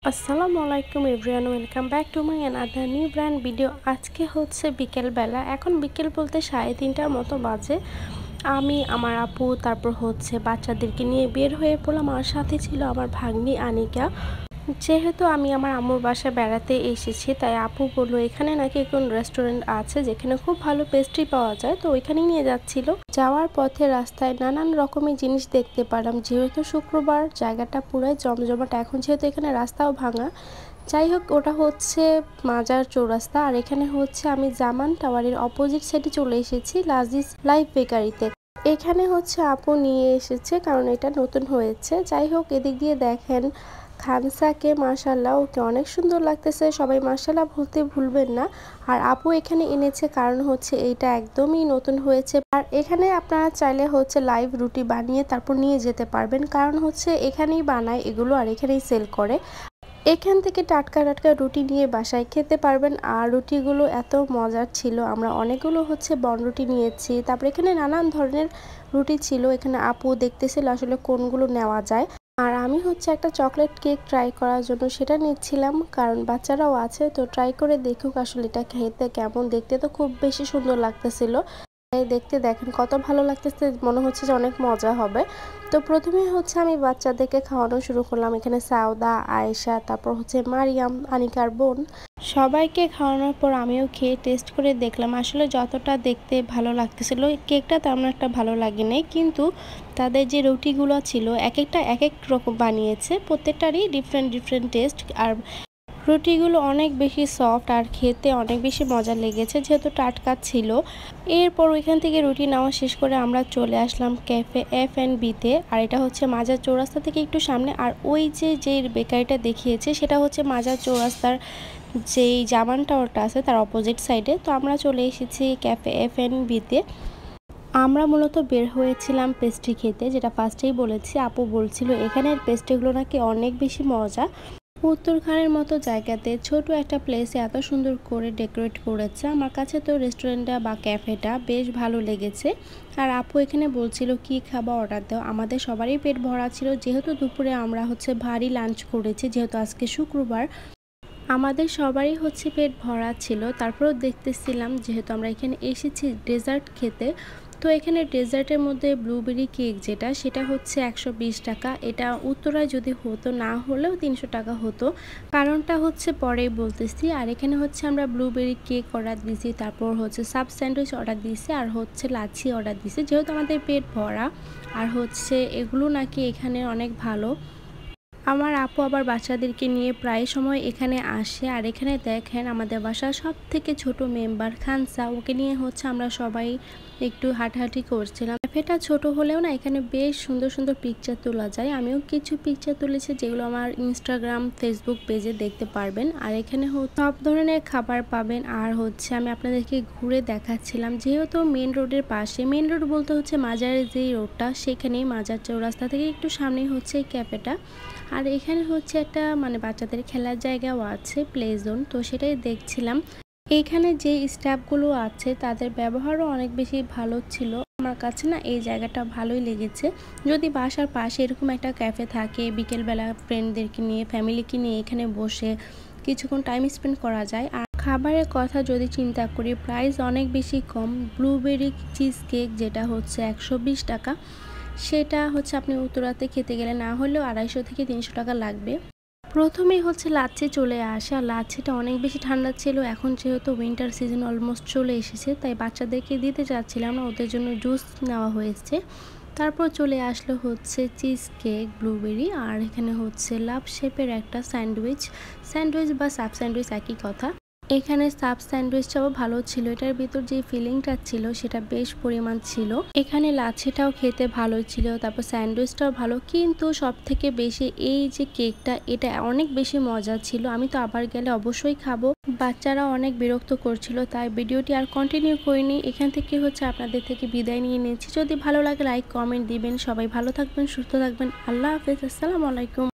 আসসালামু আলাইকুম everyone, welcome back to my another new brand video. আজকে হচ্ছে বিকেলবেলা, এখন বিকেল বলতে 3:30টার মতো বাজে। আমি আমার আপু তারপর হচ্ছে বাচ্চাদেরকে নিয়ে বের হয়ে পড়লাম। আমার সাথে ছিল আমার ভাগ্নি আনিকা। যেহেতু আমি আমার আম্মুর বাসায় বেড়াতে এসেছি, তাই আপু বললো এখানে নাকি কোন রেস্টুরেন্ট আছে যেখানে খুব ভালো পেস্ট্রি পাওয়া যায়, তো ওইখানেই নিয়ে যাচ্ছিল। যাওয়ার পথে রাস্তায় নানান রকমের জিনিস দেখতে পেলাম। যেহেতু শুক্রবার, জায়গাটা পুরাই জমজমাট। এখন যেহেতু এখানে রাস্তাও ভাঙা, যাই হোক, ওটা হচ্ছে মাজার চৌরাস্তা। আর এখানে হচ্ছে আমি জামান টাওয়ারের অপোজিট সাইডে চলে এসেছি লাজিজ লাইফ বেকারিতে। এখানে হচ্ছে আপু নিয়ে এসেছে কারণ এটা নতুন হয়েছে। যাই হোক, এদিক দিয়ে দেখেন খানসাকে, মাশাল্লাহ ওকে অনেক সুন্দর লাগতেছে, সবাই মাশাল্লাহ বলতে ভুলবেন না। আর আপু এখানে এনেছে কারণ হচ্ছে এইটা একদমই নতুন হয়েছে। আর এখানে আপনারা চাইলে হচ্ছে লাইভ রুটি বানিয়ে তারপর নিয়ে যেতে পারবেন, কারণ হচ্ছে এখানেই বানায় এগুলো আর এখানেই সেল করে। এখান থেকে টাটকা টাটকা রুটি নিয়ে বাসায় খেতে পারবেন। আর রুটিগুলো এত মজার ছিল, আমরা অনেকগুলো হচ্ছে বনরুটি নিয়েছি। তারপর এখানে নানান ধরনের রুটি ছিল। এখানে আপু দেখতেছিল আসলে কোনগুলো নেওয়া যায়। আর আমি হচ্ছে একটা চকলেট কেক ট্রাই করার জন্য সেটা নিচ্ছিলাম, কারণ বাচ্চারাও আছে, তো ট্রাই করে দেখুক আসলে এটা খেতে কেমন। দেখতে তো খুব বেশি সুন্দর লাগতেছিল, দেখতে দেখেন কত ভালো লাগতেছে, মনে হচ্ছে যে অনেক মজা হবে। তো প্রথমে হচ্ছে আমি বাচ্চাদেরকে খাওয়ানো শুরু করলাম। এখানে সাউদা, আয়েশা, তারপর হচ্ছে মারিয়াম, আনিকার বোন, সবাইকে খাওয়ানোর পর আমিও খেয়ে টেস্ট করে দেখলাম। আসলে যতটা দেখতে ভালো লাগতেছিল, কেকটা তেমন একটা ভালো লাগেনি, কিন্তু তাদের যে রুটিগুলো ছিল এক একটা এক এক রকম বানিয়েছে, প্রত্যেকটারই ডিফারেন্ট ডিফারেন্ট টেস্ট। আর রুটিগুলো অনেক বেশি সফট আর খেতে অনেক বেশি মজা লেগেছে, যেহেতু টাটকা ছিল। এরপর ওইখান থেকে রুটি নেওয়া শেষ করে আমরা চলে আসলাম ক্যাফে F&Bতে। আর এটা হচ্ছে মাজার চৌরাস্তা থেকে একটু সামনে। আর ওই যে বেকারিটা দেখিয়েছে সেটা হচ্ছে মাজার চৌরাস্তার যেই জামান টাওয়ারটা আছে তার অপোজিট সাইডে। তো আমরা চলে এসেছি ক্যাফে F&Bতে। আমরা মূলত বের হয়েছিলাম পেস্ট্রি খেতে, যেটা ফার্স্টেই বলেছি। আপু বলছিল এখানের পেস্ট্রিগুলো নাকি অনেক বেশি মজা। উত্তরখানের মতো জায়গাতে ছোট একটা প্লেসে এত সুন্দর করে ডেকোরেট করেছে। আমার কাছে তো রেস্টুরেন্টটা বা ক্যাফেটা বেশ ভালো লেগেছে। আর আপু এখানে বলছিল কি খাবার অর্ডার দাও। আমাদের সবারই পেট ভরা ছিল, যেহেতু দুপুরে আমরা হচ্ছে ভারী লাঞ্চ করেছি, যেহেতু আজকে শুক্রবার। আমাদের সবারই হচ্ছে পেট ভরা ছিল। তারপরেও দেখতেছিলাম, যেহেতু আমরা এখানে এসেছি ডেজার্ট খেতে, তো এখানে ডেজার্টের মধ্যে ব্লুবেরি কেক যেটা, সেটা হচ্ছে 120 টাকা। এটা উত্তরায় যদি হতো, না হলেও 300 টাকা হতো, কারণটা হচ্ছে পরেই বলতেছি। আর এখানে হচ্ছে আমরা ব্লুবেরি কেক অর্ডার দিয়েছি, তারপর হচ্ছে সাব স্যান্ডউইচ অর্ডার দিয়েছি, আর হচ্ছে লাচ্ছি অর্ডার দিয়েছি, যেহেতু আমাদের পেট ভরা। আর হচ্ছে এগুলো নাকি এখানে অনেক ভালো। আমার আপু আবার বাচ্চাদেরকে নিয়ে প্রায় সময় এখানে আসে। আর এখানে দেখেন আমাদের বাসার সব থেকে ছোট মেম্বার খানসা, ওকে নিয়ে হচ্ছে আমরা সবাই একটু হাঁটাহাঁটি করছিলাম। ক্যাফেটা ছোট হলেও না, এখানে বেশ সুন্দর সুন্দর পিকচার তোলা যায়। আমিও কিছু পিকচার তুলেছি, যেগুলো আমার ইনস্টাগ্রাম, ফেসবুক পেজে দেখতে পারবেন। আর এখানে সব ধরনের খাবার পাবেন। আর হচ্ছে আমি আপনাদেরকে ঘুরে দেখাচ্ছিলাম, যেহেতু মেন রোডের পাশে, মেন রোড বলতে হচ্ছে মাজারের যেই রোডটা, সেখানেই মাজার চৌরাস্তা থেকে একটু সামনেই হচ্ছে এই ক্যাফেটা। আর এখানে হচ্ছে একটা বাচ্চাদের খেলার জায়গাও আছে, প্লে জোন, তো সেটাই দেখছিলাম। এইখানে যে স্টাফগুলো আছে তাদের ব্যবহারও অনেক বেশি ভালো ছিল। আমার কাছে না এই জায়গাটা ভালোই লেগেছে। যদি বাসার পাশে এরকম একটা ক্যাফে থাকে, বিকেলবেলা ফ্রেন্ডদেরকে নিয়ে, ফ্যামিলিকে নিয়ে এখানে বসে কিছুক্ষণ টাইম স্পেন্ড করা যায়। আর খাবারের কথা যদি চিন্তা করি, প্রাইস অনেক বেশি কম। ব্লুবেরি চিজ কেক যেটা হচ্ছে 120 টাকা, সেটা হচ্ছে আপনি উত্তরাতে খেতে গেলে না হলেও 250 থেকে 300 টাকা লাগবে। প্রথমেই হচ্ছে লাচ্ছি চলে আসে। আর লাচ্ছিটা অনেক বেশি ঠান্ডা ছিল। এখন যেহেতু উইন্টার সিজন অলমোস্ট চলে এসেছে, তাই বাচ্চাদেরকে দিতে চাচ্ছিলাম না, ওদের জন্য জুস নেওয়া হয়েছে। তারপর চলে আসলো হচ্ছে চিজ কেক, ব্লুবেরি, আর এখানে হচ্ছে লাভ শেপের একটা স্যান্ডউইচ। স্যান্ডউইচ বা সাব স্যান্ডউইচ একই কথা। এখানে সাব স্যান্ডউইচটাও ভালো ছিল, এটার ভিতর যে ফিলিংটা ছিল সেটা বেশ পরিমাণ ছিল। এখানে লাচ্ছিটাও খেতে ভালো ছিল, তারপর স্যান্ডউইচটাও ভালো, কিন্তু সব থেকে বেশি এই যে কেকটা, এটা অনেক বেশি মজা ছিল। আমি তো আবার গেলে অবশ্যই খাবো। বাচ্চারা অনেক বিরক্ত করছিল, তাই ভিডিওটি আর কন্টিনিউ করিনি। এখান থেকে হচ্ছে আপনাদের থেকে বিদায় নিয়ে নিচ্ছি। যদি ভালো লাগে লাইক কমেন্ট দিবেন। সবাই ভালো থাকবেন, সুস্থ থাকবেন। আল্লাহ হাফেজ, আসসালামু আলাইকুম।